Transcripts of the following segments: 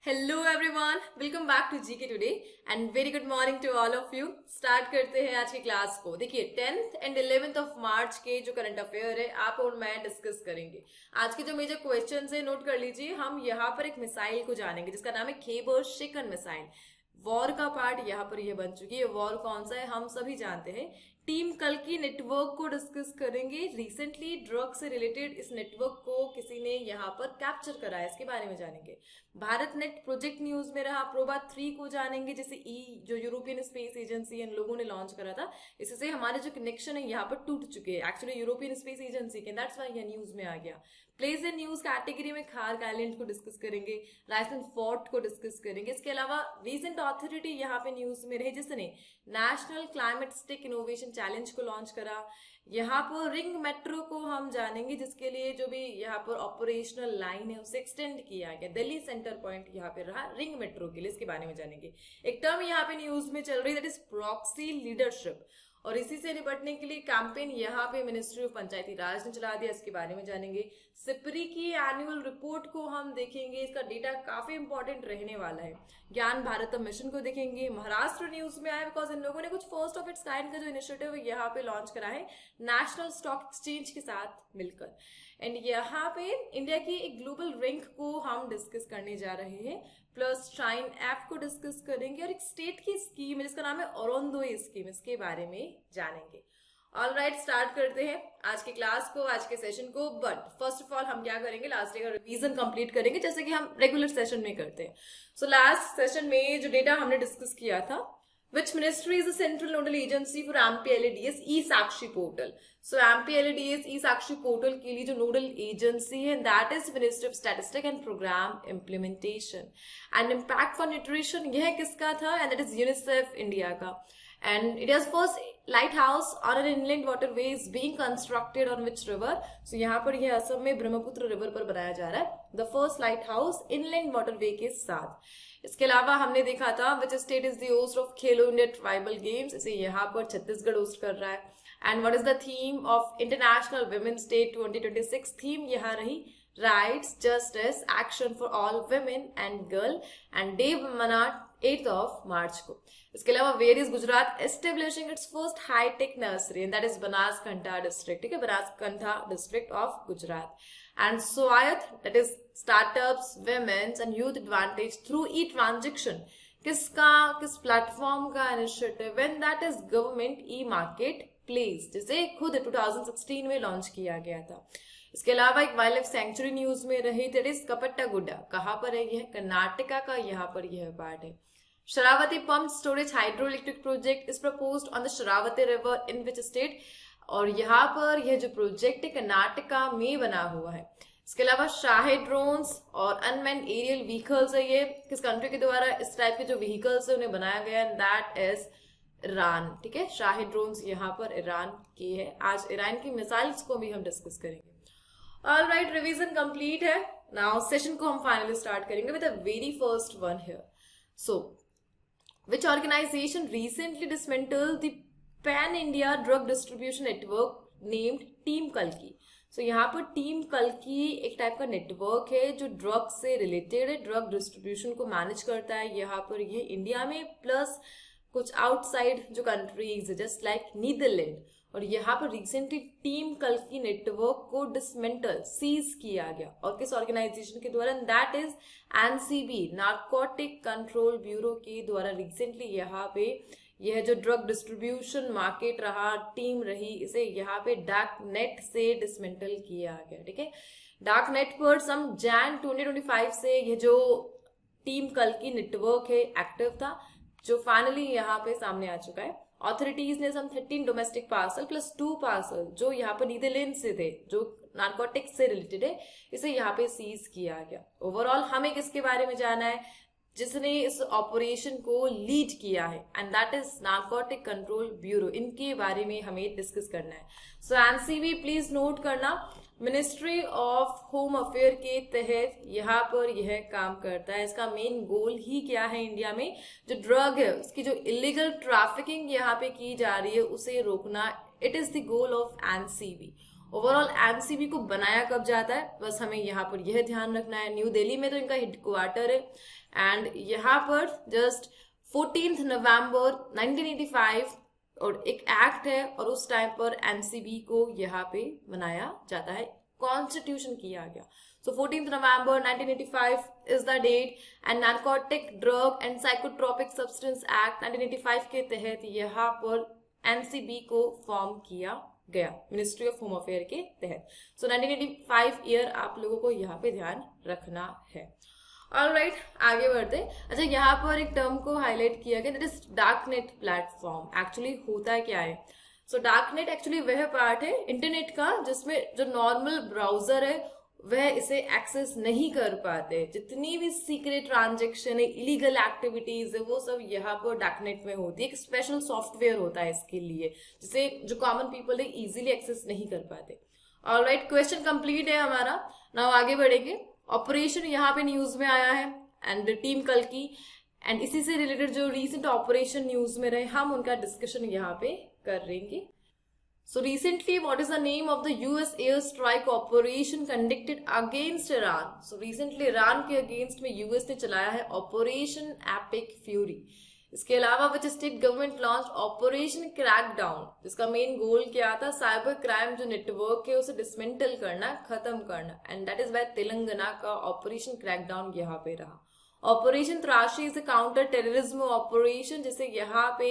Hello everyone, welcome back to GK today and very good morning to all of you. Start करते हैं आज की class को। देखिए 10th and 11th of March के जो करंट अफेयर है आप और मैं डिस्कस करेंगे। आज के जो मेजर क्वेश्चंस है नोट कर लीजिए। हम यहाँ पर एक मिसाइल को जानेंगे जिसका नाम है खैबर शिकन मिसाइल। वॉर का पार्ट यहाँ पर यह बन चुकी है। वॉर कौन सा है हम सभी जानते हैं। टीम कल्कि नेटवर्क को डिस्कस करेंगे। रिसेंटली ड्रग से रिलेटेड इस नेटवर्क को किसी ने यहाँ पर कैप्चर करा है, इसके बारे में जानेंगे। भारत नेट प्रोजेक्ट न्यूज में रहा। प्रोबा 3 को जानेंगे, जैसे जो यूरोपियन स्पेस एजेंसी इन लोगों ने लॉन्च करा था। इससे हमारे जो कनेक्शन है यहाँ पर टूट चुके हैं एक्चुअली यूरोपियन स्पेस एजेंसी के। दैट्स व्हाई यह न्यूज में आ गया। प्लेस इन न्यूज कैटेगरी में खार आइलैंड को डिस्कस करेंगे, राजस्थान फोर्ट को डिस्कस करेंगे। इसके अलावा रीसेंट अथॉरिटी यहाँ पे न्यूज में रही जिसने national climate stick innovation challenge को लॉन्च करा। यहाँ पर रिंग मेट्रो को हम जानेंगे जिसके लिए जो भी यहाँ पर ऑपरेशनल लाइन है उसे एक्सटेंड किया गया। दिल्ली सेंटर पॉइंट यहाँ पे रहा रिंग मेट्रो के लिए, इसके बारे में जानेंगे। एक टर्म यहाँ पे न्यूज में चल रही है दैट इज प्रॉक्सी लीडरशिप, और इसी से निपटने के लिए कैंपेन यहाँ पे मिनिस्ट्री ऑफ पंचायती राज ने चला दिया, इसके बारे में जानेंगे। सिपरी की एनुअल रिपोर्ट को हम देखेंगे, इसका डेटा काफी इंपॉर्टेंट रहने वाला है। ज्ञान भारत मिशन को देखेंगे। महाराष्ट्र न्यूज में आया बिकॉज इन लोगों ने कुछ फर्स्ट ऑफ इट्स काइंड का जो इनिशिएटिव है यहाँ पे लॉन्च करा है नेशनल स्टॉक एक्सचेंज के साथ मिलकर। एंड यहाँ पे इंडिया की एक ग्लोबल रैंक को हम डिस्कस करने जा रहे हैं, प्लस शाइन ऐप को डिस्कस करेंगे और एक स्टेट की स्कीम है जिसका नाम है अरुणोदय स्कीम, इसके बारे में जानेंगे। ऑल राइट, स्टार्ट करते हैं आज की क्लास को, आज के सेशन को। बट फर्स्ट ऑफ ऑल हम क्या करेंगे, लास्ट डे का रिवीजन कंप्लीट करेंगे जैसे कि हम रेगुलर सेशन में करते हैं। सो लास्ट सेशन में जो डेटा हमने डिस्कस किया था, which ministry is the central nodal agency for MPLADS e-Sakshi portal? So MPLADS e-Sakshi portal के लिए जो नोडल एजेंसी है that is Ministry of Statistics and Program Implementation. And impact for nutrition यह किसका था? And that is UNICEF India का। And it is first lighthouse on an inland waterway is being constructed on which river? So यहाँ पर यह असम में Brahmaputra river पर बनाया जा रहा है। The first lighthouse inland waterway के साथ। इसके अलावा हमने देखा था which state is the host of Khelo India tribal games, इसे यहाँ पर छत्तीसगढ़ होस्ट कर रहा है। And what is the theme of International Women's Day 2026? Theme यहाँ रही rights, justice, action for all women and girl, and day मना 8th ऑफ मार्च को। इसके अलावा where is Gujarat establishing its first high tech nursery and that is Banaskantha district, ठीक है, Banaskantha district of Gujarat. And SWAYAT, that is startups, women's and youth advantage through e-transaction, किस platform का initiative? When that is government e-market place, जिसे खुद 2016 में launch किया गया था। इसके अलावा एक वाइल्ड लाइफ सेंचुरी न्यूज में रही, दैट इज कपट्टागुड्डा। कहाँ पर है यह? कर्नाटका का यहाँ पर यह पार्ट है। Sharavati pump storage hydro electric project is proposed on the Sharavati river in which state? और यहाँ पर यह जो प्रोजेक्ट है कर्नाटका में बना हुआ है। इसके अलावा शाही ड्रोन्स और अनमैन एरियल व्हीकल्स है, ये किस कंट्री के द्वारा इस टाइप के जो व्हीकल्स है उन्हें बनाया गया है? दैट इज ईरान, ठीक है। शाही ड्रोन्स यहाँ पर ईरान के है। आज ईरान की मिसाइल्स को भी हम डिस्कस करेंगे। ऑल राइट, रिविजन कंप्लीट है। नाउ सेशन को हम फाइनली स्टार्ट करेंगे with the very first one here. So which organisation recently dismantled the pan India drug distribution network named team कल्कि? सो यहाँ पर टीम कल्कि एक टाइप का नेटवर्क है जो ड्रग से रिलेटेड है, ड्रग डिस्ट्रीब्यूशन को मैनेज करता है। यहाँ पर ये इंडिया में प्लस कुछ आउटसाइड जो कंट्रीज जस्ट लाइक नीदरलैंड। और यहाँ पर रिसेंटली टीम कल्कि नेटवर्क को डिसमेंटल सीज किया गया, और किस ऑर्गेनाइजेशन के द्वारा? That is NCB, narcotic control bureau के द्वारा। रिसेंटली यहाँ पे यह जो ड्रग डिस्ट्रीब्यूशन मार्केट रहा, टीम रही, इसे यहाँ पे डार्क नेट से डिसमेंटल किया गया, ठीक है। डार्क नेट पर सम जैन 2025 से यह जो टीम कल्कि नेटवर्क है एक्टिव था, जो फाइनली यहाँ पे सामने आ चुका है। ऑथोरिटीज ने सम 13 डोमेस्टिक पार्सल प्लस 2 पार्सल जो यहाँ पर नीदरलैंड से थे, जो नार्कोटिक्स से रिलेटेड है, इसे यहाँ पे सीज किया गया। ओवरऑल हमें किसके बारे में जाना है? जिसने इस ऑपरेशन को लीड किया है, and that is narcotic control bureau. इनके बारे में हमें डिस्कस करना है। सो एनसीबी प्लीज नोट करना, मिनिस्ट्री ऑफ होम अफेयर के तहत यहाँ पर यह काम करता है। इसका मेन गोल ही क्या है? इंडिया में जो ड्रग है उसकी जो इलीगल ट्रैफिकिंग यहाँ पे की जा रही है उसे रोकना, it is the goal of NCB. Overall NCB को बनाया कब जाता है, बस हमें यहाँ पर यह ध्यान रखना है। न्यू दिल्ली में तो इनका हेडक्वार्टर है, एंड यहाँ पर जस्ट 14 नवंबर 1985 और एक एक्ट है और उस टाइम पर एनसीबी को यहाँ पे बनाया जाता है, कॉन्स्टिट्यूशन किया गया. So 14th November 1985 is the date and Narcotic Drug and Psychotropic Substance Act 1985 के तहत यहाँ पर एनसीबी को फॉर्म किया गया, मिनिस्ट्री ऑफ होम अफेयर के तहत. सो 1985 ईयर आप लोगों को यहाँ पे ध्यान रखना है. ऑलराइट, आगे बढ़ते. अच्छा, यहाँ पर एक टर्म को हाईलाइट किया गया, that is darknet platform. Actually होता क्या है? सो डार्कनेट एक्चुअली वह पार्ट है इंटरनेट का जिसमें जो नॉर्मल ब्राउजर है वह इसे एक्सेस नहीं कर पाते. जितनी भी सीक्रेट ट्रांजेक्शन है, इलीगल एक्टिविटीज है, वो सब यहाँ पर डार्कनेट में होती है. एक स्पेशल सॉफ्टवेयर होता है इसके लिए, जिसे जो कॉमन पीपल है इजीली एक्सेस नहीं कर पाते. ऑलराइट, क्वेश्चन कंप्लीट है हमारा. नाउ आगे बढ़ेंगे. ऑपरेशन यहाँ पे न्यूज में आया है एंड टीम कल्कि, एंड इसी से रिलेटेड जो रिसेंट ऑपरेशन न्यूज में रहे हम उनका डिस्कशन यहाँ पे करेंगे. So recently, what is the name of the US airstrike operation conducted against Iran? So recently, Iran के अगेंस्ट में US ने चलाया है ऑपरेशन एपिक फ्यूरी. इसके अलावा विच state government launch operation crackdown, जिसका मेन गोल क्या था? साइबर क्राइम जो नेटवर्क है उसे डिसमेंटल करना, खत्म करना. And that is why Telangana का ऑपरेशन क्रैकडाउन यहाँ पे रहा. Operation Trashi is counter terrorism operation, जिसे यहाँ पे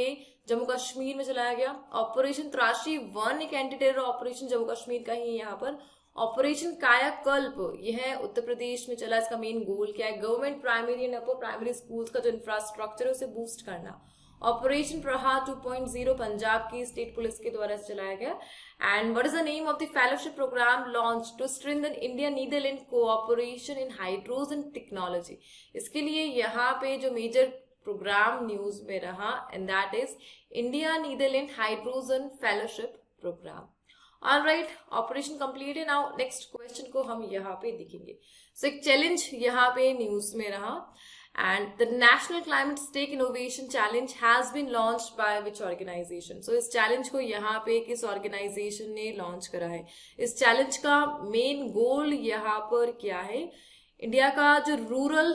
जम्मू कश्मीर में चलाया गया. ऑपरेशन त्राशी 1 एक anti terror operation Jammu Kashmir का ही यहाँ पर. ऑपरेशन कायाकल्प यह उत्तर प्रदेश में चला. इसका मेन गोल क्या है? Government primary and upper primary schools का जो इंफ्रास्ट्रक्चर है उसे बूस्ट करना. ऑपरेशन प्रहार 2.0 पंजाब की स्टेट पुलिस के द्वारा चलाया गया. And what is the name of the fellowship programme launch to strengthen India Netherland cooperation in hydrogen technology. इसके लिए यहाँ पे जो मेजर प्रोग्राम न्यूज में रहा and that is India Netherland hydrogen fellowship programme. All right, operation complete है. Now next question को हम यहाँ पे देखेंगे. सो एक चैलेंज यहाँ पे न्यूज में रहा and the national climate stake innovation challenge has been launched by which organisation. So इस चैलेंज को यहाँ पे किस ऑर्गेनाइजेशन ने लॉन्च करा है? इस चैलेंज का मेन गोल यहाँ पर क्या है? इंडिया का जो रूरल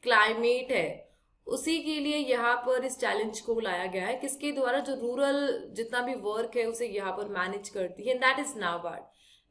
क्लाइमेट है उसी के लिए यहाँ पर इस चैलेंज को लाया गया है. किसके द्वारा? जो रूरल जितना भी वर्क है उसे यहाँ पर मैनेज करती है, that is NABARD,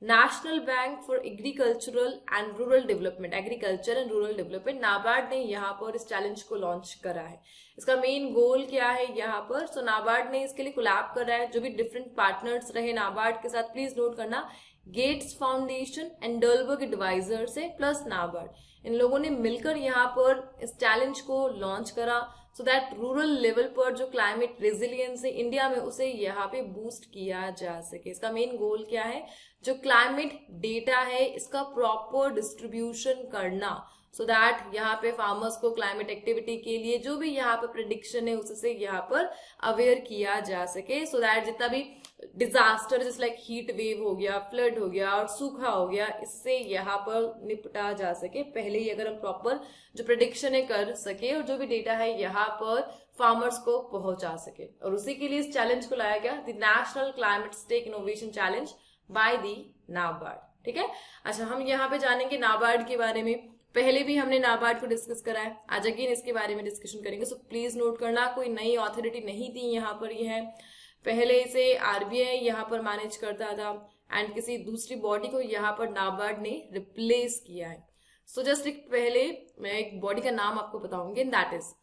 national bank for agricultural and rural development. Agriculture and rural development NABARD ने यहाँ पर इस चैलेंज को लॉन्च करा है. इसका मेन गोल क्या है यहाँ पर? सो नाबार्ड ने इसके लिए कोलैब कर रहा है. जो भी डिफरेंट पार्टनर्स रहे नाबार्ड के साथ, प्लीज नोट करना, गेट्स फाउंडेशन एंड डलबर्ग एडवाइजर से प्लस नाबार्ड, इन लोगों ने मिलकर यहाँ पर इस चैलेंज को लॉन्च करा सो दैट रूरल लेवल पर जो क्लाइमेट रेजिलियंस है इंडिया में उसे यहाँ पे बूस्ट किया जा सके. इसका मेन गोल क्या है? जो क्लाइमेट डेटा है इसका प्रॉपर डिस्ट्रीब्यूशन करना सो दैट यहाँ पे फार्मर्स को क्लाइमेट एक्टिविटी के लिए जो भी यहाँ पे प्रेडिक्शन है उससे यहाँ पर अवेयर किया जा सके, सो दैट जितना भी डिजास्टर जैसे लाइक हीट वेव हो गया, फ्लड हो गया और सूखा हो गया, इससे यहाँ पर निपटा जा सके पहले ही, अगर हम प्रॉपर जो प्रेडिक्शन है कर सके और जो भी डेटा है यहाँ पर फार्मर्स को पहुंचा सके. और उसी के लिए इस चैलेंज को लाया गया, the national climate stake innovation challenge by the NABARD. ठीक है. अच्छा, हम यहाँ पे जानेंगे नाबार्ड के बारे में. पहले भी हमने नाबार्ड को डिस्कस करा है, आज अगेन इसके बारे में डिस्कशन करेंगे. सो प्लीज नोट करना, कोई नई अथॉरिटी नहीं थी यहाँ पर. यह है पहले से आरबीआई यहाँ पर मैनेज करता था एंड किसी दूसरी बॉडी को यहाँ पर नाबार्ड ने रिप्लेस किया है. सो जस्ट एक पहले मैं एक बॉडी का नाम आपको बताऊंगी, that is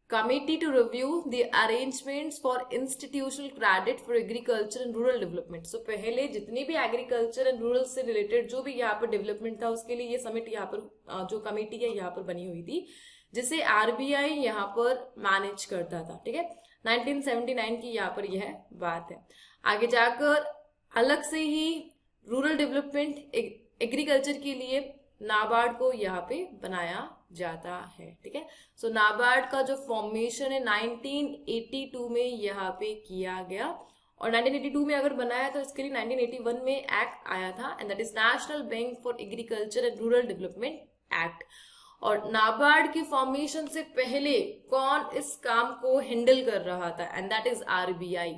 committee to review the arrangements for institutional credit for agriculture and rural development. So पहले जितनी भी एग्रीकल्चर एंड रूरल से रिलेटेड जो भी यहाँ पर डेवलपमेंट था उसके लिए ये समिट यहाँ पर जो कमेटी है यहाँ पर बनी हुई थी, जिसे आरबीआई यहाँ पर मैनेज करता था. ठीक है, 1979 की यहाँ पर यह बात है. आगे जाकर अलग से ही रूरल डेवलपमेंट एग्रीकल्चर के लिए नाबार्ड को यहाँ पे बनाया जाता है. ठीक है. सो नाबार्ड का जो फॉर्मेशन है 1982 में यहाँ पे किया गया, और 1982 में अगर बनाया तो इसके लिए 1981 में एक्ट आया था and that is national bank for agriculture and rural development act. और नाबार्ड की फॉर्मेशन से पहले कौन इस काम को हैंडल कर रहा था? And that is RBI.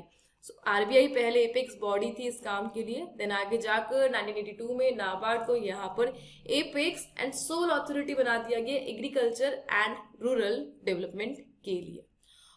RBI पहले एपेक्स बॉडी थी इस काम के लिए, देन आगे जाकर 1982 में नाबार्ड को यहाँ पर एपेक्स एंड सोल अथॉरिटी बना दिया गया एग्रीकल्चर एंड रूरल डेवलपमेंट के लिए।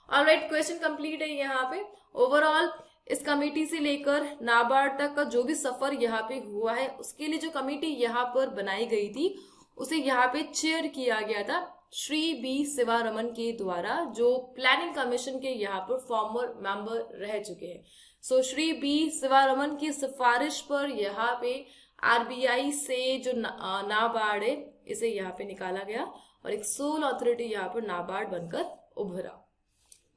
ऑलराइट, क्वेश्चन कंप्लीट है यहाँ पे। ओवरऑल इस कमेटी से लेकर नाबार्ड तक का जो भी सफर यहाँ पे हुआ है, उसके लिए जो कमेटी यहाँ पर बनाई गई थी उसे यहाँ पे चेयर किया गया था श्री बी शिवारमन के द्वारा, जो प्लानिंग कमीशन के यहाँ पर फॉर्मर मेंबर रह चुके हैं। सो श्री बी शिवारमन की सिफारिश पर यहाँ पे आरबीआई से जो नाबार्ड है इसे यहाँ पे निकाला गया और एक सोल अथॉरिटी यहाँ पर नाबार्ड बनकर उभरा।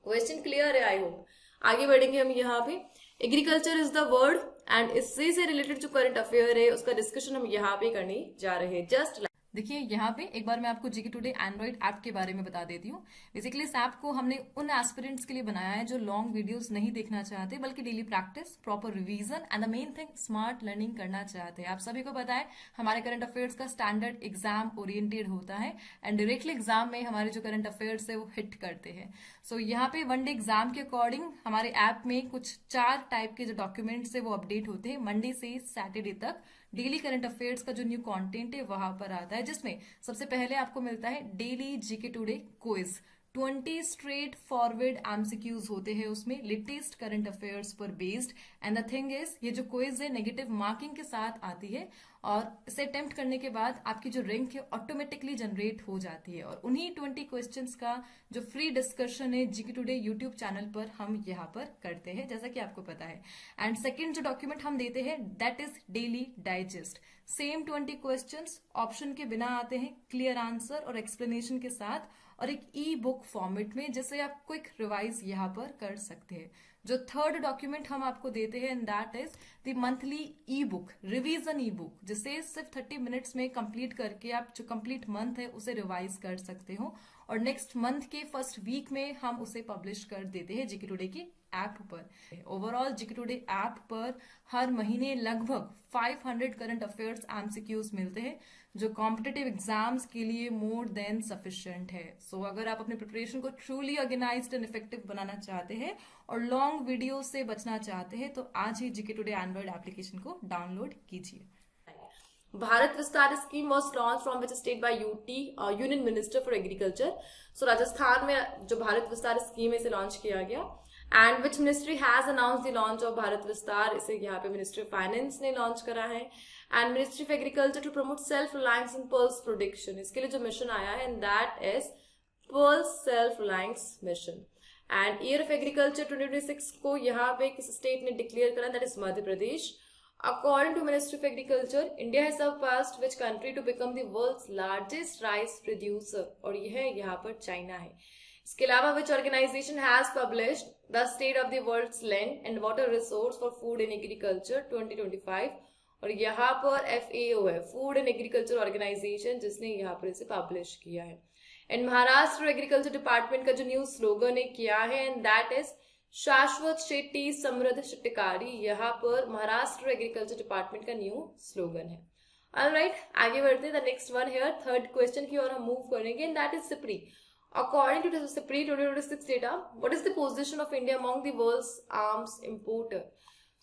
क्वेश्चन क्लियर है आई होप। आगे बढ़ेंगे हम यहाँ पे। Agriculture is the word and इससे से रिलेटेड जो करंट अफेयर है उसका डिस्कशन हम यहाँ पे करने जा रहे हैं। जस्ट देखिए यहाँ पे एक बार मैं आपको जीके टुडे एंड्रॉइड ऐप के बारे में बता देती हूँ। बेसिकली इस ऐप को हमने उन एस्पिरेंट्स के लिए बनाया है जो लॉन्ग वीडियोस नहीं देखना चाहते, बल्कि daily practice, proper revision and the main thing smart learning करना चाहते हैं। आप सभी को पता है हमारे करंट अफेयर्स का स्टैंडर्ड एग्जाम ओरिएंटेड होता है एंड डायरेक्टली एग्जाम में हमारे जो करंट अफेयर्स है वो हिट करते हैं। सो यहाँ पे वन डे एग्जाम के अकॉर्डिंग हमारे ऐप में कुछ 4 टाइप के जो डॉक्यूमेंट्स है वो अपडेट होते हैं। मंडे से सैटरडे तक डेली करंट अफेयर्स का जो न्यू कंटेंट है वहां पर आता है, जिसमें सबसे पहले आपको मिलता है daily GK today quiz. 20 straight forward MCQs होते हैं उसमें, लेटेस्ट करंट अफेयर्स पर based. And the thing is ये जो क्विज है नेगेटिव मार्किंग के साथ आती है और इसे अटेम्प्ट करने के बाद आपकी जो रैंक है ऑटोमेटिकली जनरेट हो जाती है। और उन्हीं 20 क्वेश्चंस का जो फ्री डिस्कशन है जीके टुडे यूट्यूब चैनल पर हम यहाँ पर करते हैं, जैसा कि आपको पता है। एंड सेकेंड जो डॉक्यूमेंट हम देते हैं that is daily digest. Same 20 questions option के बिना आते हैं, क्लियर आंसर और एक्सप्लेनेशन के साथ, और एक ई बुक फॉर्मेट में, जिससे आप क्विक रिवाइज यहाँ पर कर सकते हैं। जो थर्ड डॉक्यूमेंट हम आपको देते हैं that is the monthly E book, revision E book, जिसे सिर्फ 30 मिनट्स में कंप्लीट करके आप जो कंप्लीट मंथ है उसे रिवाइज कर सकते हो और नेक्स्ट मंथ के फर्स्ट वीक में हम उसे पब्लिश कर देते हैं जीके टुडे की ऐप पर। ओवरऑल जीके टुडे ऐप पर हर महीने लगभग 500 करंट अफेयर्स एमसीक्यूज मिलते हैं, जो कॉम्पिटिटिव एग्जाम्स के लिए मोर देन सफिशिएंट है। सो अगर आप अपने प्रिपरेशन को ट्रूली ऑर्गेनाइज्ड एंड इफेक्टिव बनाना चाहते हैं और लॉन्ग वीडियो से बचना चाहते हैं तो आज ही जीके टुडे एंड्रॉइड एप्लीकेशन को डाउनलोड कीजिए। Bharat Vistaar scheme was launch from which state by UT union minister for agriculture. So Rajasthan में जो भारत विस्तार स्कीम है इसे लॉन्च किया गया। And which ministry has announce the launch of Bharat Vistaar, इसे यहाँ पे मिनिस्ट्री ऑफ फाइनेंस ने लॉन्च करा है। And ministry of agriculture to promote self reliance in pulses production, इसके लिए जो मिशन आया है and that is pulses self reliance mission. And year of agriculture 2026 को यहाँ पे किस स्टेट ने डिक्लेयर करा, that is Madhya Pradesh. According to Ministry of Agriculture, India has surpassed which country to become the world's largest rice producer, और यह यहाँ पर चाइना है। इसके अलावा which organization has published the state of the world's land and water resource for food and agriculture 2025, और यहाँ पर FAO है, फूड एंड एग्रीकल्चर ऑर्गेनाइजेशन, जिसने यहाँ पर इसे पब्लिश किया है। एंड महाराष्ट्र एग्रीकल्चर डिपार्टमेंट का जो न्यू स्लोगन है क्या है एंड दैट इज शाश्वत शेट्टी समृद्ध शिट्टिकारी, यहाँ पर महाराष्ट्र एग्रीकल्चर डिपार्टमेंट का न्यू स्लोगन है। ऑलराइट, आगे बढ़ते हैं। The next one here third question की ओर हम मूव करेंगे and that is SIPRI. According to SIPRI 2026 data, what is the position of India among the world's arms importer.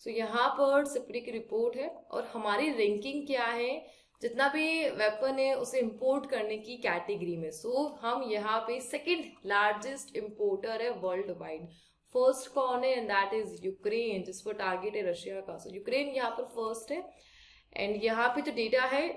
So यहाँ पर सिप्री की रिपोर्ट है और हमारी रैंकिंग क्या है जितना भी वेपन है उसे इंपोर्ट करने की कैटेगरी में। सो हम यहाँ पे सेकेंड लार्जेस्ट इंपोर्टर है वर्ल्ड वाइड। फर्स्ट कौन है एंड दैट इज यूक्रेन, जिस पर टारगेट है रशिया का। सो यूक्रेन यहाँ पर फर्स्ट है। एंड यहाँ पे जो डेटा है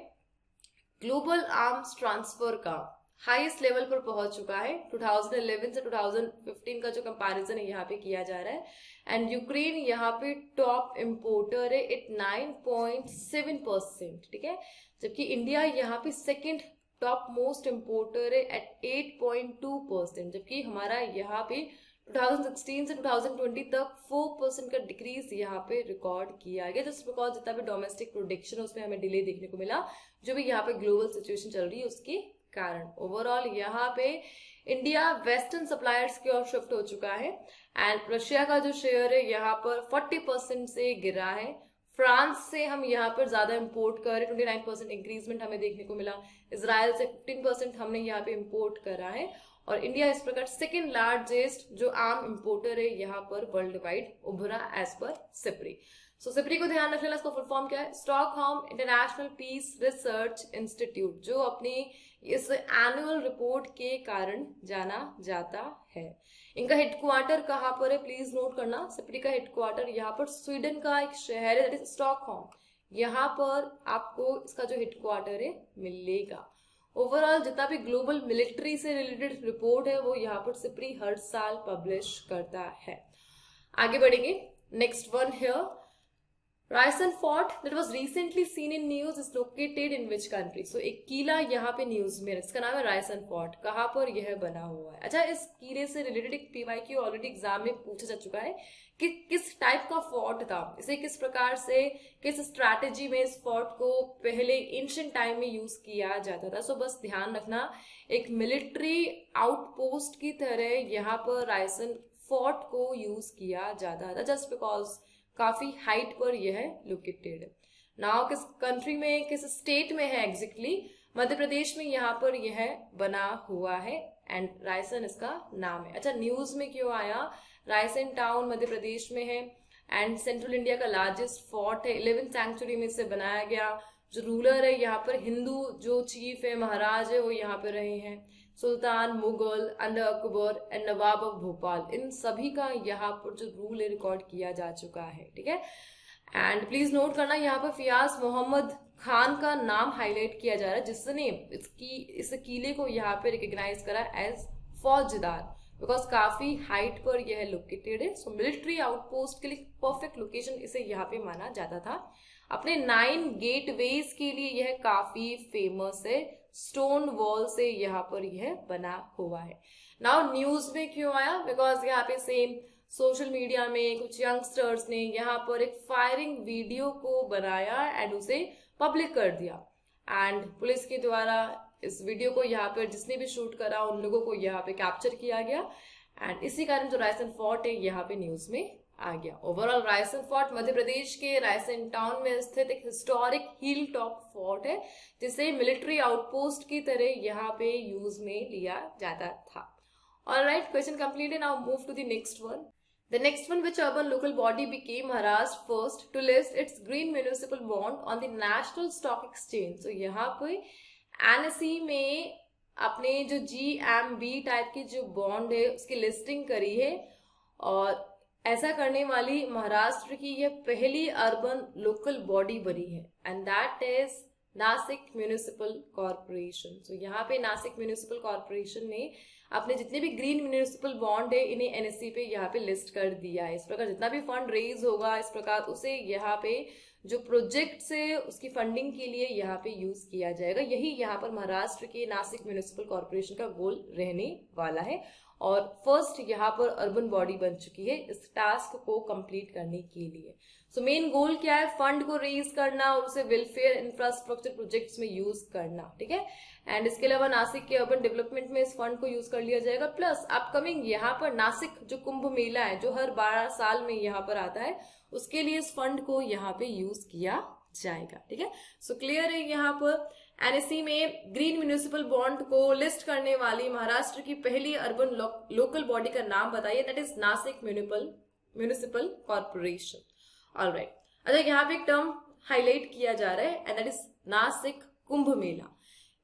ग्लोबल आर्म्स ट्रांसफर का हाईएस्ट लेवल पर पहुंच चुका है। 2011 से 2015 का जो कंपैरिजन है यहाँ पे किया जा रहा है एंड यूक्रेन यहाँ पे टॉप इंपोर्टर है एट 9.7%, ठीक है, जबकि इंडिया यहाँ पे सेकेंड टॉप मोस्ट इंपोर्टर है एट 8.2%, जबकि हमारा यहाँ पे 2016 से 2020 तक 4% का डिक्रीज यहाँ पे रिकॉर्ड किया गया, जस्ट बिकॉज जितना भी डोमेस्टिक प्रोडक्शन है उसमें हमें डिले देखने को मिला, जो भी यहाँ पे ग्लोबल सिचुएशन चल रही है उसके कारण। ओवरऑल यहाँ पे इंडिया वेस्टर्न सप्लायर्स की ओर शिफ्ट हो चुका है एंड रशिया का जो शेयर है यहाँ पर 40% से गिरा है। फ्रांस से हम यहाँ पर ज्यादा इंपोर्ट कर रहे, 29% इंक्रीजमेंट हमें देखने को मिला। इजराइल से 15% हमने यहाँ पे इंपोर्ट करा है और इंडिया इस प्रकार सेकेंड लार्जेस्ट जो आम इंपोर्टर है यहाँ पर वर्ल्ड वाइड उभरा एज पर सिप्री। सो सिप्री को ध्यान रखना, इसका फुल फॉर्म क्या है? Stockholm International Peace Research Institute, जो अपनी इस एनुअल रिपोर्ट के कारण जाना जाता है। इनका हेडक्वार्टर कहाँ पर है प्लीज नोट करना। सिप्री का हेडक्वार्टर यहाँ पर स्वीडन का एक शहर है, दैट इज स्टॉकहोम। यहाँ पर आपको इसका जो हेडक्वार्टर है मिलेगा। ओवरऑल जितना भी ग्लोबल मिलिट्री से रिलेटेड रिपोर्ट है वो यहाँ पर सिप्री हर साल पब्लिश करता है। आगे बढ़ेंगे, next one here, Raisen fort that was recently seen in news is located in which country? So एक किला यहाँ पे न्यूज में, इसका नाम है रायसन फोर्ट। कहाँ पर यह बना हुआ है? अच्छा, इस किले से रिलेटेड एक पीवाईक्यू ऑलरेडी एग्जाम में पूछा जा चुका है कि किस टाइप का फोर्ट था, इसे किस प्रकार से, किस स्ट्रैटेजी में इस फोर्ट को पहले एंशिएंट टाइम में यूज किया जाता था। सो बस ध्यान रखना, एक मिलिट्री आउटपोस्ट की तरह यहाँ पर रायसन फोर्ट को यूज किया जाता था, जस्ट बिकॉज काफी हाइट पर यह लोकेटेड है। नाउ किस कंट्री में, किस स्टेट में है एग्जैक्टली? मध्य प्रदेश में यहाँ पर यह बना हुआ है एंड रायसन इसका नाम है। अच्छा, न्यूज में क्यों आया? रायसन टाउन मध्य प्रदेश में है एंड सेंट्रल इंडिया का लार्जेस्ट फोर्ट है, 11th सेंचुरी में इसे बनाया गया। जो रूलर है यहाँ पर, हिंदू जो चीफ है, महाराज है, वो यहाँ पे रहे हैं, sultan, Mughal, under Akbar and nawab of Bhopal, इन सभी का यहाँ पर जो रूल है रिकॉर्ड किया जा चुका है। ठीक है, एंड प्लीज नोट करना यहाँ पर फियाज मोहम्मद खान का नाम हाईलाइट किया जा रहा है, जिसने इस किले को यहाँ पे रिकॉग्नाइज करा एज फौजदार, बिकॉज काफी हाइट पर यह लोकेटेड है। सो मिलिट्री आउटपोस्ट के लिए परफेक्ट लोकेशन इसे यहाँ पे माना जाता था। अपने 9 गेटवेज के लिए यह काफी फेमस है, स्टोन वॉल से यहाँ पर यह बना हुआ है। नाउ न्यूज में क्यों आया? बिकॉज यहाँ पे सेम सोशल मीडिया में कुछ यंगस्टर्स ने यहाँ पर एक फायरिंग वीडियो को बनाया एंड उसे पब्लिक कर दिया एंड पुलिस के द्वारा इस वीडियो को यहाँ पर जिसने भी शूट करा उन लोगों को यहाँ पे कैप्चर किया गया एंड इसी कारण जो रायसन फोर्ट है यहाँ पे न्यूज में आ गया। ओवरऑल रायसन फोर्ट मध्य प्रदेश के रायसन टाउन में स्थित एक हिस्टोरिक हिल टॉप फोर्ट है, जिसे मिलिट्री आउटपोस्ट की तरह यहाँ पे यूज में लिया जाता था। All right, question completed. Now move to the next one. The next one, which urban local body became Maharashtra first to list its green municipal bond on the National Stock Exchange? So यहाँ पे NSE में अपने जो GMB type की जो bond है उसकी listing करी है और ऐसा करने वाली महाराष्ट्र की यह पहली अर्बन लोकल बॉडी बनी है and that is Nashik municipal corporation. तो यहाँ पे नासिक म्यूनिसिपल कॉर्पोरेशन ने अपने जितने भी ग्रीन म्यूनिसिपल बॉन्ड है इन्हें एनएससी पे यहाँ पे लिस्ट कर दिया है। इस प्रकार जितना भी फंड रेज होगा इस प्रकार उसे यहाँ पे जो प्रोजेक्ट है उसकी फंडिंग के लिए यहाँ पे यूज किया जाएगा। यही यहाँ पर महाराष्ट्र के नासिक म्यूनिसिपल कॉर्पोरेशन का गोल रहने वाला है और फर्स्ट यहाँ पर अर्बन बॉडी बन चुकी है इस टास्क को कंप्लीट करने के लिए। सो मेन गोल क्या है? फंड को रेज करना और उसे वेलफेयर इंफ्रास्ट्रक्चर प्रोजेक्ट्स में यूज करना। ठीक है, एंड इसके अलावा नासिक के अर्बन डेवलपमेंट में इस फंड को यूज कर लिया जाएगा। प्लस अपकमिंग यहाँ पर नासिक जो कुंभ मेला है जो हर 12 साल में यहाँ पर आता है उसके लिए इस फंड को यहाँ पे यूज किया जाएगा। ठीक है, सो क्लियर है। यहाँ पर एनएससी में ग्रीन म्यूनिसिपल बॉन्ड को लिस्ट करने वाली महाराष्ट्र की पहली अर्बन लोकल बॉडी का नाम बताइए, that is Nashik municipal corporation. Alright, अच्छा यहाँ पे एक टर्म हाईलाइट किया जा रहा है and that is Nashik Kumbh Mela.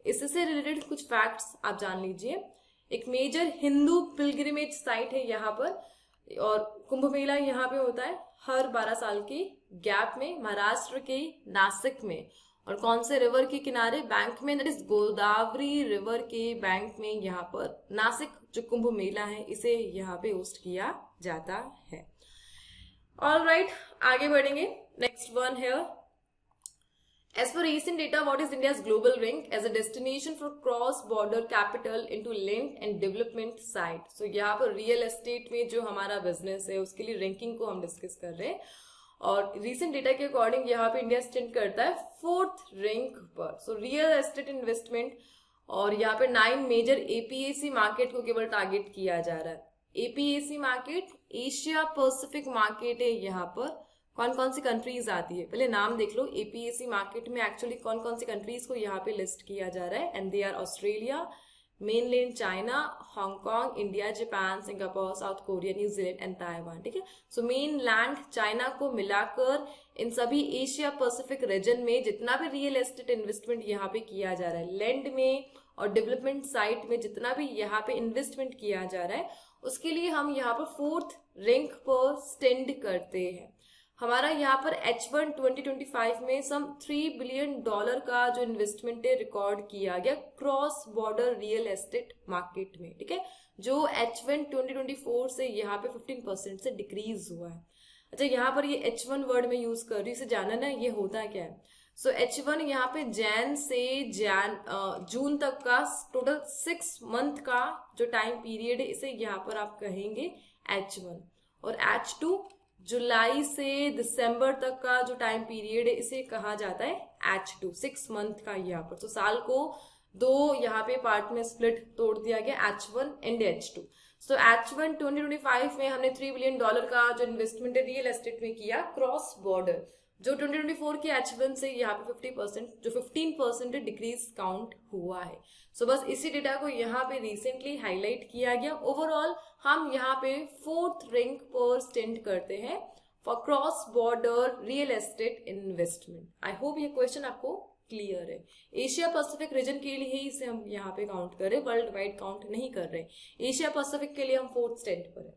इससे रिलेटेड कुछ फैक्ट्स आप जान लीजिए। एक मेजर हिंदू पिलग्रिमेज साइट है यहाँ पर और कुंभ मेला यहाँ पे होता है हर 12 साल के गैप में महाराष्ट्र के नासिक में। और कौन से रिवर के किनारे? बैंक में, दैट इज गोदावरी रिवर के बैंक में यहाँ पर नासिक जो कुंभ मेला है इसे यहाँ पे होस्ट किया जाता है। ऑलराइट, आगे बढ़ेंगे। Next one here, as per recent data, what is India's global rank as a destination for cross-border capital into linked and development side? So यहाँ पर रियल एस्टेट में जो हमारा बिजनेस है उसके लिए रैंकिंग को हम डिस्कस कर रहे हैं और रिसेंट डेटा के अकॉर्डिंग यहाँ पे इंडिया स्टैंड करता है 4th रैंक पर। सो रियल एस्टेट इन्वेस्टमेंट और यहाँ पे 9 मेजर एपीएसी मार्केट को केवल टारगेट किया जा रहा है। APAC market Asia Pacific market है। यहाँ पर कौन कौन सी कंट्रीज आती है पहले नाम देख लो। एपीएसी मार्केट में एक्चुअली कौन कौन सी कंट्रीज को यहाँ पे लिस्ट किया जा रहा है and they are Australia, mainland China, Hong Kong, India, Japan, Singapore, South Korea, New Zealand and Taiwan, ठीक है। सो मेनलैंड चाइना को मिलाकर इन सभी एशिया पैसिफिक रीजन में जितना भी रियल एस्टेट इन्वेस्टमेंट यहाँ पे किया जा रहा है, लैंड में और डेवलपमेंट साइट में जितना भी यहाँ पे इन्वेस्टमेंट किया जा रहा है, उसके लिए हम यहाँ पर 4th रैंक पर स्टैंड करते हैं। हमारा यहाँ पर H1 2025 में सम $3 बिलियन का जो इन्वेस्टमेंट है रिकॉर्ड किया गया cross border real estate market में, ठीक है, जो H1 2024 से यहाँ पे 15% से डिक्रीज हुआ है। अच्छा, यहाँ पर ये H1 वर्ड में यूज कर रही हूँ, इसे जाना ना ये होता क्या है। सो H1 यहाँ पे जैन से जून तक का टोटल 6 मंथ का जो टाइम पीरियड है, इसे यहाँ पर आप कहेंगे H1। और H2 जुलाई से दिसंबर तक का जो टाइम पीरियड है, इसे कहा जाता है H2, 6 मंथ का यहाँ पर। तो साल को 2 यहाँ पे पार्ट में स्प्लिट तोड़ दिया गया, H1 and H2। So H1 2025 में हमने $3 बिलियन का जो इन्वेस्टमेंट है रियल एस्टेट में किया क्रॉस बॉर्डर, जो 2024 के H1 से यहाँ पे 50% जो 15% डिक्रीज काउंट हुआ है। सो बस इसी डेटा को यहाँ पे रिसेंटली हाईलाइट किया गया। ओवरऑल हम यहाँ पे 4th रैंक पर स्टैंड करते हैं for cross border real estate investment. I hope ये क्वेश्चन आपको क्लियर है। एशिया पैसिफिक रीजन के लिए ही इसे हम यहाँ पे काउंट कर रहे, वर्ल्ड वाइड काउंट नहीं कर रहे। एशिया पैसिफिक के लिए हम 4th स्टैंड पर है।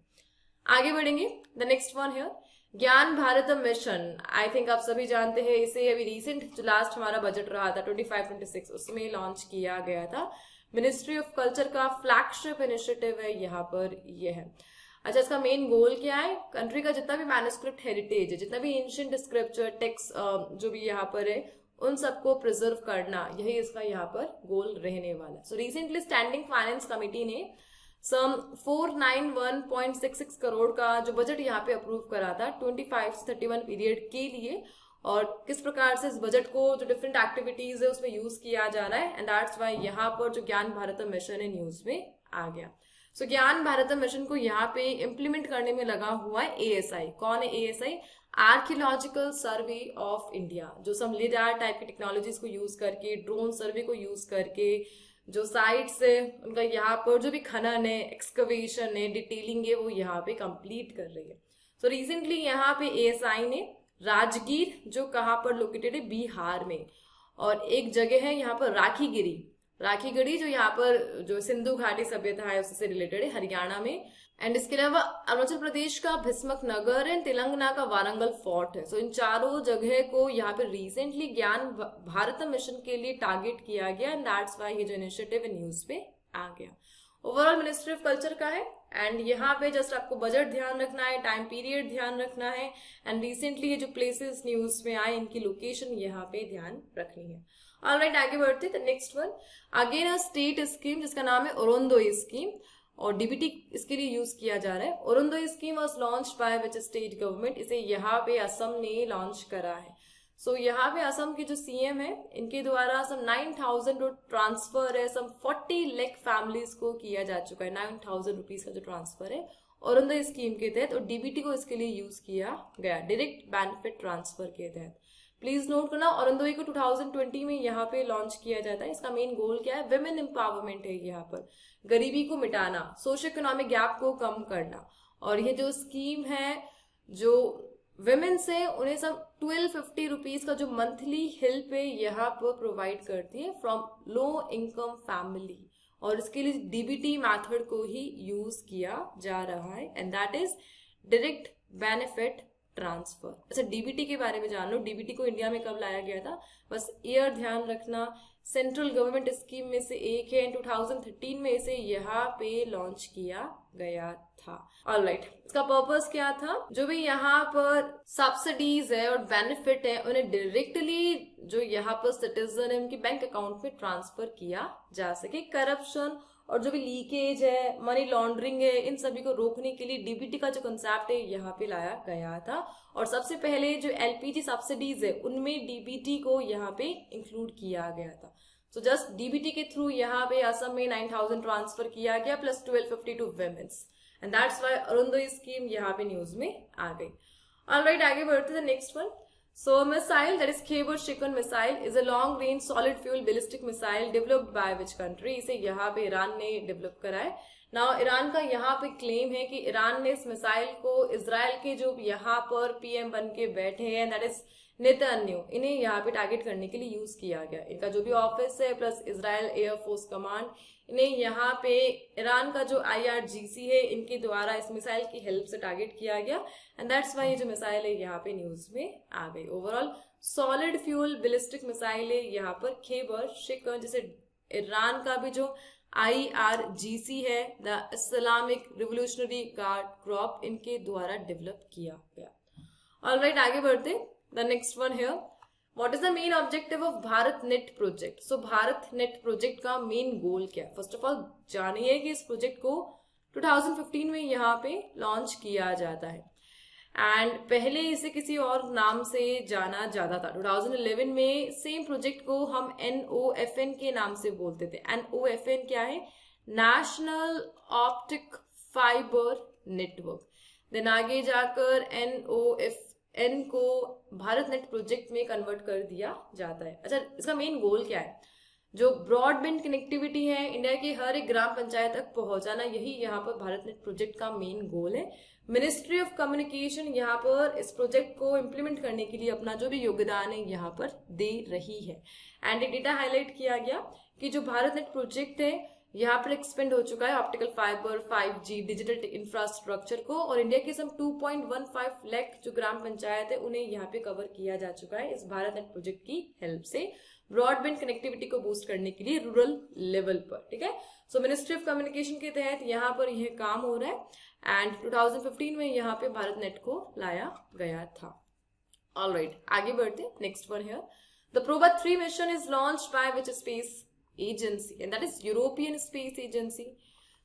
आगे बढ़ेंगे, द नेक्स्ट वन है ज्ञान भारत मिशन। आई थिंक आप सभी जानते हैं इसे। अभी रिसेंट जो लास्ट हमारा बजट रहा था 25-26, उसमें लॉन्च किया गया था। मिनिस्ट्री ऑफ कल्चर का फ्लैगशिप इनिशिएटिव है यहाँ पर ये है। अच्छा, इसका मेन गोल क्या है? कंट्री का जितना भी मैन्युस्क्रिप्ट हेरिटेज है, जितना भी एंशिएंट स्क्रिप्चर टेक्स्ट जो भी यहाँ पर है, उन सबको प्रिजर्व करना, यही इसका यहाँ पर गोल रहने वाला है। So recently standing finance committee ने सम 491.66 करोड़ का जो बजट यहाँ पे अप्रूव करा था 25 से 31 पीरियड के लिए, और किस प्रकार से इस बजट को जो डिफरेंट एक्टिविटीज है उसमें यूज किया जा रहा है, एंड दैट्स व्हाई यहाँ पर जो ज्ञान भारत मिशन है न्यूज में आ गया। सो ज्ञान भारत मिशन को यहाँ पे इम्प्लीमेंट करने में लगा हुआ है ASI। कौन है ASI? Archaeological survey of India, जो सम लिडार टाइप की टेक्नोलॉजीज को यूज करके, ड्रोन सर्वे को यूज करके जो साइट्स है उनका यहाँ पर जो भी खनन है, एक्सकवेशन है, डिटेलिंग है, वो यहाँ पे कंप्लीट कर रही है। सो रिसेंटली यहाँ पे ASI ने राजगीर, जो कहाँ पर लोकेटेड है, बिहार में, और एक जगह है यहाँ पर राखीगढ़ी जो यहाँ पर जो सिंधु घाटी सभ्यता है उससे रिलेटेड है, हरियाणा में, एंड इसके अलावा अरुणाचल प्रदेश का भीष्मक नगर एंड तेलंगाना का वारंगल फोर्ट है। सो इन चारों जगह को यहाँ पे रिसेंटली ज्ञान भारत मिशन के लिए टारगेट किया गया, एंड दैट्स व्हाई ये जो इनिशिएटिव न्यूज पे आ गया। ओवरऑल मिनिस्ट्री ऑफ कल्चर का है, एंड यहाँ पे जस्ट आपको बजट ध्यान रखना है, टाइम पीरियड ध्यान रखना है, एंड रिसेंटली ये जो प्लेसेस न्यूज में आए इनकी लोकेशन यहाँ पे ध्यान रखनी है। ऑलराइट, आगे बढ़ते हैं। Next one again a state scheme जिसका नाम है अरुणोदय स्कीम, और DBT इसके लिए यूज किया जा रहा है। Arunodaya scheme was launched by which state government, इसे यहाँ पे असम ने लॉन्च करा है। सो यहाँ पे असम के जो CM है, इनके द्वारा सम 9,000 ट्रांसफर है, सम 40 लाख फैमिलीज को किया जा चुका है। 9,000 रुपीज का जो ट्रांसफर है अरुणोदय स्कीम के तहत, और DBT को इसके लिए यूज किया गया, डायरेक्ट बेनिफिट ट्रांसफर के तहत। प्लीज नोट करना, अरुणोदय को 2020 में यहाँ पे लॉन्च किया जाता है। इसका मेन गोल क्या है? विमेन एम्पावरमेंट है, यहाँ पर गरीबी को मिटाना, सोशो इकोनॉमिक गैप को कम करना। और ये जो स्कीम है, जो विमेन से उन्हें सब 1250 रुपीज का जो मंथली हेल्प है यहाँ पर प्रोवाइड करती है फ्रॉम लो इनकम फैमिली, और इसके लिए DBT मेथड को ही यूज किया जा रहा है, and that is direct benefit transfer. अच्छा, DBT के बारे में जान लो। DBT को इंडिया में कब लाया गया था, बस ईयर ध्यान रखना। सेंट्रल गवर्नमेंट स्कीम में से एक है, 2013 में इसे यहाँ पे लॉन्च किया गया था। ऑलराइट, इसका पर्पस क्या था? जो भी यहाँ पर सब्सिडीज है और बेनिफिट है, उन्हें डायरेक्टली जो यहाँ पर सिटीजन है उनके बैंक अकाउंट में ट्रांसफर किया जा सके। करप्शन और जो भी लीकेज है, मनी लॉन्ड्रिंग है, इन सभी को रोकने के लिए DBT का जो कंसेप्ट है यहाँ पे लाया गया था। और सबसे पहले जो LPG सब्सिडीज है उनमें DBT को यहाँ पे इंक्लूड किया गया था। सो जस्ट DBT के थ्रू यहाँ पे असम में 9,000 ट्रांसफर किया गया, plus 1250 to women's, and that's why Arunodaya scheme यहाँ पे न्यूज में आ गई। ऑलराइट, आगे बढ़ते थे। Next one So a missile, that is Khyber-Shikan missile, is a long-range solid-fuel ballistic missile developed by which country? इसे यहाँ पे ईरान ने डेवलप करा है. Now ईरान का यहाँ पे क्लेम है कि ईरान ने इस मिसाइल को इजराइल के जो यहाँ पर पीएम बन के बैठे हैं, दैट इज नेतन्याहू, इन्हें यहाँ पे टारगेट करने के लिए यूज किया गया. इनका जो भी ऑफिस है प्लस इजराइल एयरफोर्स कमांड, इन्हें यहाँ पे ईरान का जो IRGC है इनके द्वारा इस मिसाइल की हेल्प से टारगेट किया गया. एंड दैट्स वाई ये जो मिसाइल है यहाँ पे न्यूज में आ गई. Overall solid fuel ballistic missile है यहाँ पर खैबर-शिकन, जिसे ईरान का भी जो IRGC है, the Islamic revolutionary guard crop, इनके द्वारा डेवलप किया गया. ऑलराइट, आगे बढ़ते. The next one here, what is the main objective of Bharat net project? So Bharat net project का मेन गोल क्या है? फर्स्ट ऑफ ऑल जानिए कि इस प्रोजेक्ट को 2015 में यहाँ पे लॉन्च किया जाता है एंड पहले इसे किसी और नाम से जाना जाता था. 2011 में सेम प्रोजेक्ट को हम NOFN के नाम से बोलते थे. NOFN क्या है? National optic fibre network. Then आगे जाकर NOFN को भारत नेट प्रोजेक्ट में कन्वर्ट कर दिया जाता है. अच्छा, इसका मेन गोल क्या है? जो ब्रॉडबैंड कनेक्टिविटी है इंडिया के हर एक ग्राम पंचायत तक पहुंचाना, यही यहाँ पर भारत नेट प्रोजेक्ट का मेन गोल है. मिनिस्ट्री ऑफ कम्युनिकेशन यहाँ पर इस प्रोजेक्ट को इम्प्लीमेंट करने के लिए अपना जो भी योगदान है यहाँ पर दे रही है. एंड एक डेटा हाईलाइट किया गया कि जो भारत नेट प्रोजेक्ट है यहाँ पर एक्सपेंड हो चुका है optical fibre, 5G digital infrastructure को, और इंडिया के सम 2.15 लाख जो ग्राम पंचायत है उन्हें यहाँ पे कवर किया जा चुका है इस भारत नेट प्रोजेक्ट की हेल्प से, ब्रॉडबैंड कनेक्टिविटी को बूस्ट करने के लिए रूरल लेवल पर. ठीक है, सो मिनिस्ट्री ऑफ कम्युनिकेशन के तहत यहाँ पर यह काम हो रहा है एंड 2015 में यहाँ पे भारत नेट को लाया गया था. ऑलराइट, आगे बढ़ते. Next one here, the PROBA 3 mission is launched by which space agency? And that is European space agency.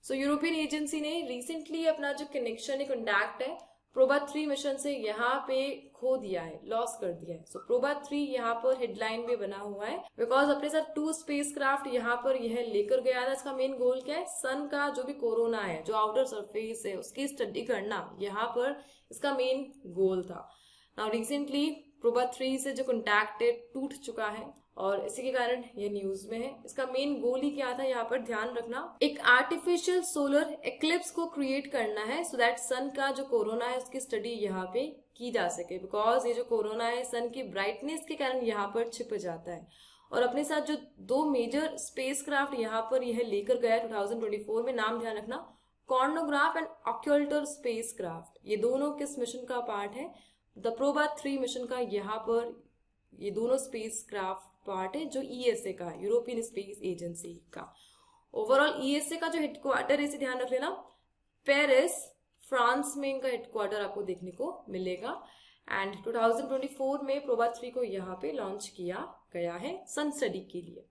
So European agency ने रिसेंटली अपना जो कनेक्शन है, कॉन्टैक्ट है, प्रोबा 3 मिशन से यहाँ पे खो दिया है, लॉस कर दिया है. सो प्रोबा 3 यहाँ पर हेडलाइन में बना हुआ है बिकॉज अपने साथ 2 स्पेसक्राफ्ट यहाँ पर यह लेकर गया था. इसका मेन गोल क्या है? सन का जो भी कोरोना है, जो आउटर सरफेस है, उसकी स्टडी करना यहाँ पर इसका मेन गोल था. नाउ रिसेंटली प्रोबा 3 से जो कॉन्टैक्ट है टूट चुका है और इसी के कारण ये न्यूज में है. इसका मेन गोल ही क्या था यहाँ पर ध्यान रखना, एक आर्टिफिशियल सोलर एक्लिप्स को क्रिएट करना है सो दैट सन का जो कोरोना है उसकी स्टडी यहाँ पे की जा सके. बिकॉज ये जो कोरोना है सन की ब्राइटनेस के कारण यहाँ पर छिप जाता है. और अपने साथ जो 2 मेजर स्पेसक्राफ्ट यहाँ पर यह लेकर गया 2024 में, नाम ध्यान रखना, कॉर्नोग्राफ एंड ऑक्यूल्टर स्पेसक्राफ्ट. ये दोनों किस मिशन का पार्ट है? द प्रोबा 3 मिशन का यहाँ पर ये दोनों स्पेसक्राफ्ट पार्ट है जो ESA का है, यूरोपियन स्पेस एजेंसी का. ओवरऑल ESA का जो हेडक्वार्टर है इसे ध्यान रख लेना, पेरिस फ्रांस में इनका हेडक्वार्टर आपको देखने को मिलेगा. एंड 2024 में प्रोबा 3 को यहाँ पे लॉन्च किया गया है सन स्टडी के लिए.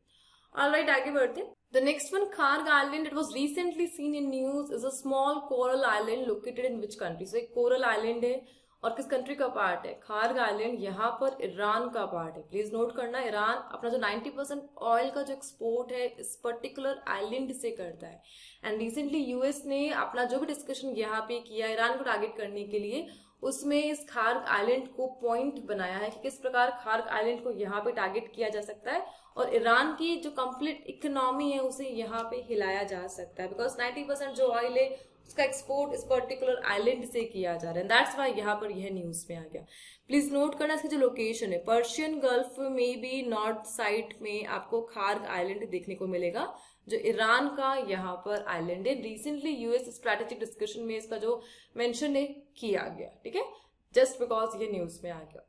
ऑलराइट, आगे बढ़ते. The next one, Kharg island, it was recently seen in news, is a small coral island located in which country? So एक कोरल आइलैंड है और किस कंट्री का पार्ट है? खार्ग आइलैंड यहाँ पर ईरान का पार्ट है. प्लीज नोट करना, ईरान अपना जो 90% ऑयल का जो एक्सपोर्ट है इस पर्टिकुलर आइलैंड से करता है. एंड रिसेंटली US ने अपना जो भी डिस्कशन यहाँ पे किया ईरान को टारगेट करने के लिए, उसमें इस खार्ग आइलैंड को पॉइंट बनाया है कि किस प्रकार खार्ग आइलैंड को यहाँ पे टारगेट किया जा सकता है और ईरान की जो कंप्लीट इकोनॉमी है उसे यहाँ पे हिलाया जा सकता है. बिकॉज 90% जो ऑयल है उसका एक्सपोर्ट इस पर्टिकुलर आइलैंड से किया जा रहा है. दैट्स वाई यहाँ पर यह न्यूज में आ गया. प्लीज नोट करना इसकी जो लोकेशन है, पर्शियन गल्फ में भी नॉर्थ साइड में आपको खार्ग आइलैंड देखने को मिलेगा जो ईरान का यहाँ पर आइलैंड है. रिसेंटली US स्ट्रैटेजिक डिस्कशन में इसका जो मेंशन है किया गया. ठीक है, जस्ट बिकॉज ये न्यूज में आ गया.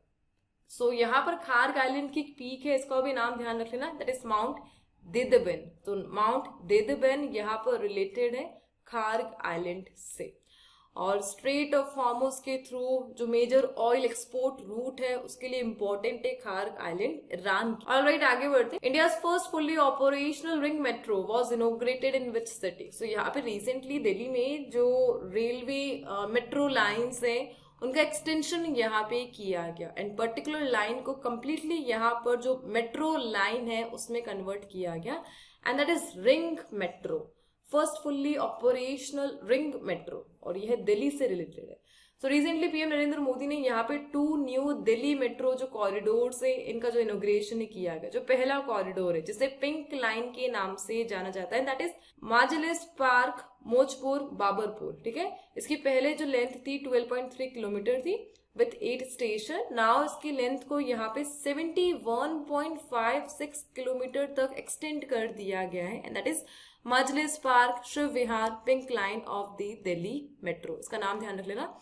सो यहाँ पर खार्ग आइलैंड की पीक है, इसका भी नाम ध्यान रख लेना, दैट इज माउंट देदबेन. तो माउंट देदबेन यहाँ पर रिलेटेड है खार्ग आइलैंड से. और स्ट्रेट ऑफ हॉर्मुज के थ्रू जो मेजर ऑयल एक्सपोर्ट रूट है उसके लिए इंपॉर्टेंट है खार्ग आइलैंड ईरान की. ऑलराइट, आगे बढ़ते. India's first fully operational ring metro was inaugurated in which city? So यहाँ पे रिसेंटली दिल्ली में जो रेलवे मेट्रो लाइन्स है उनका एक्सटेंशन यहाँ पे किया गया एंड पर्टिकुलर लाइन को कंप्लीटली यहाँ पर जो मेट्रो लाइन है उसमें कन्वर्ट किया गया and that is ring metro, first fully operational ring metro, और यह दिल्ली से रिलेटेड है. So recently PM Narendra Modi ने यहाँ पे 2 न्यू दिल्ली मेट्रो जो कॉरिडोर से इनका जो इनोग्रेशन किया गया, जो पहला कॉरिडोर है जिसे पिंक लाइन के नाम से जाना जाता है, that is माजिलिस park Maujpur Babarpur, ठीक है। इसकी पहले जो लेंथ थी 12.3 किलोमीटर थी विथ 8 स्टेशन। नाउ इसकी लेंथ को यहाँ पे 71.56 किलोमीटर तक एक्सटेंड कर दिया गया है, and that is Majlis park Shiv Vihar pink line of the Delhi metro. इसका नाम ध्यान रख लेना,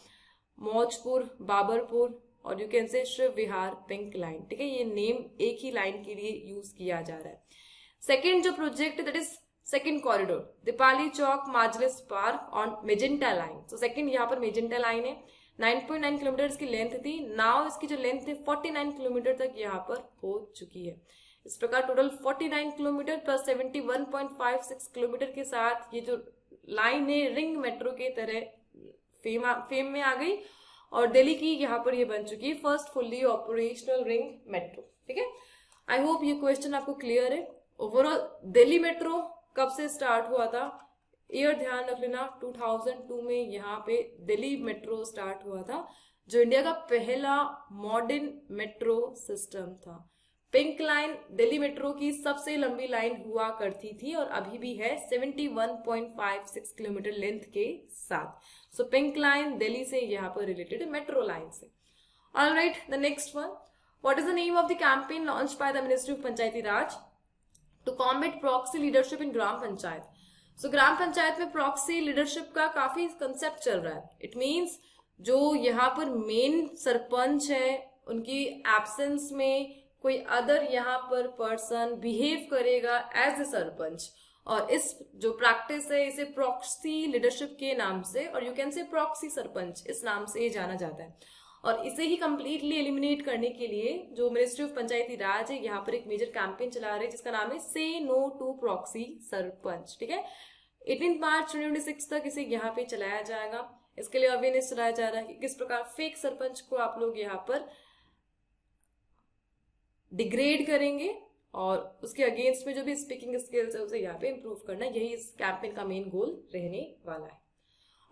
मौजपुर बाबरपुर और you can say Shiv Vihar pink line, ठीक है। ये नेम एक ही लाइन के लिए यूज किया जा रहा है। सेकेंड जो project that is second corridor Deepali Chowk Majlis park on magenta line. So second यहाँ पर मेजेंटा लाइन है, 9.9 किलोमीटर इसकी लेंथ थी। नाउ इसकी जो लेंथ है 49 किलोमीटर तक यहाँ पर हो चुकी है। इस प्रकार टोटल 49 किलोमीटर प्लस 71.56 किलोमीटर के साथ ये जो लाइन है रिंग मेट्रो के तरह फेम में आ गई और दिल्ली की यहाँ पर ये बन चुकी है first fully operational ring metro, ठीक है। आई होप ये क्वेश्चन आपको क्लियर है। ओवरऑल दिल्ली मेट्रो कब से स्टार्ट हुआ था, ईयर ध्यान रख लेना, 2002 में यहाँ पे दिल्ली मेट्रो स्टार्ट हुआ था, जो इंडिया का पहला मॉडर्न मेट्रो सिस्टम था। पिंक लाइन दिल्ली मेट्रो की सबसे लंबी लाइन हुआ करती थी और अभी भी है 71.56 किलोमीटर लेंथ के साथ। सो पिंक लाइन दिल्ली से यहाँ पर रिलेटेड है, मेट्रो लाइन से। Alright, the next one, what is the name of the campaign launch by the ministry of Panchayati Raj to combat proxy leadership in Gram Panchayat. So Gram Panchayat में प्रॉक्सी लीडरशिप का काफी कंसेप्ट चल रहा है। इट मीन्स जो यहाँ पर मेन सरपंच है उनकी एब्सेंस में कोई अदर यहाँ पर पर्सन बिहेव करेगा एज ए सरपंच, और इस जो प्रैक्टिस है इसे प्रॉक्सी लीडरशिप के नाम से और you can say proxy sarpanch इस नाम से ये जाना जाता है। और इसे ही कंप्लीटली एलिमिनेट करने के लिए जो मिनिस्ट्री ऑफ पंचायती राज है यहाँ पर एक मेजर कैंपेन चला रहे हैं जिसका नाम है से नो टू प्रॉक्सी सरपंच, ठीक है। 18 मार्च 2026 तक इसे यहाँ पे चलाया जाएगा। इसके लिए अवेयरनेस चलाया जा रहा है कि किस प्रकार फेक सरपंच को आप लोग यहाँ पर डिग्रेड करेंगे और उसके अगेंस्ट में जो भी स्पीकिंग स्किल्स है उसे यहाँ पे इंप्रूव करना, यही इस कैंपेन का मेन गोल रहने वाला है।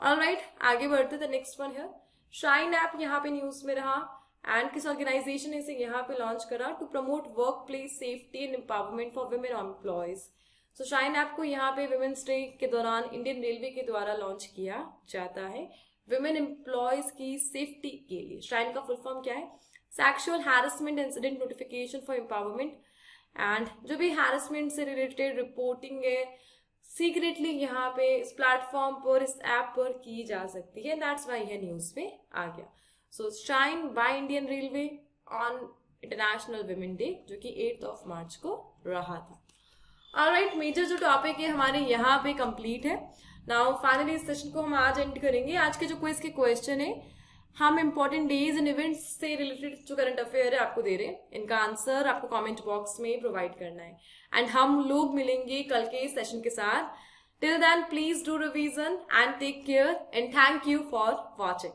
ऑलराइट, आगे बढ़ते द नेक्स्ट वन है शाइन ऐप। यहाँ पे न्यूज में रहा एंड किस ऑर्गेनाइजेशन ने इसे यहाँ पे लॉन्च करा to promote work place safety and empowerment for women employees. So shine app को यहाँ पे वुमेन्स डे के दौरान इंडियन रेलवे के द्वारा लॉन्च किया जाता है वुमेन एम्प्लॉयज की सेफ्टी के लिए। शाइन का फुल फॉर्म क्या है, sexual harassment incident notification for empowerment, and जो भी हैरेसमेंट से रिलेटेड रिपोर्टिंग है सीक्रेटली यहाँ पे इस प्लेटफॉर्म पर इस ऐप पर की जा सकती है, दैट्स वाई यह न्यूज में आ गया। So shine by Indian railway on international women day जो कि 8 मार्च को रहा था। ऑलराइट, मेजर जो टॉपिक है हमारे यहाँ पे कंप्लीट है। नाउ फाइनली इस सेशन को हम आज एंड करेंगे। आज के जो क्विज के क्वेश्चन है हम इंपॉर्टेंट डेज एंड इवेंट्स से रिलेटेड जो करंट अफेयर है आपको दे रहे हैं, इनका आंसर आपको कमेंट बॉक्स में प्रोवाइड करना है एंड हम लोग मिलेंगे कल के सेशन के साथ। Till then please do revision and take care and thank you for watching.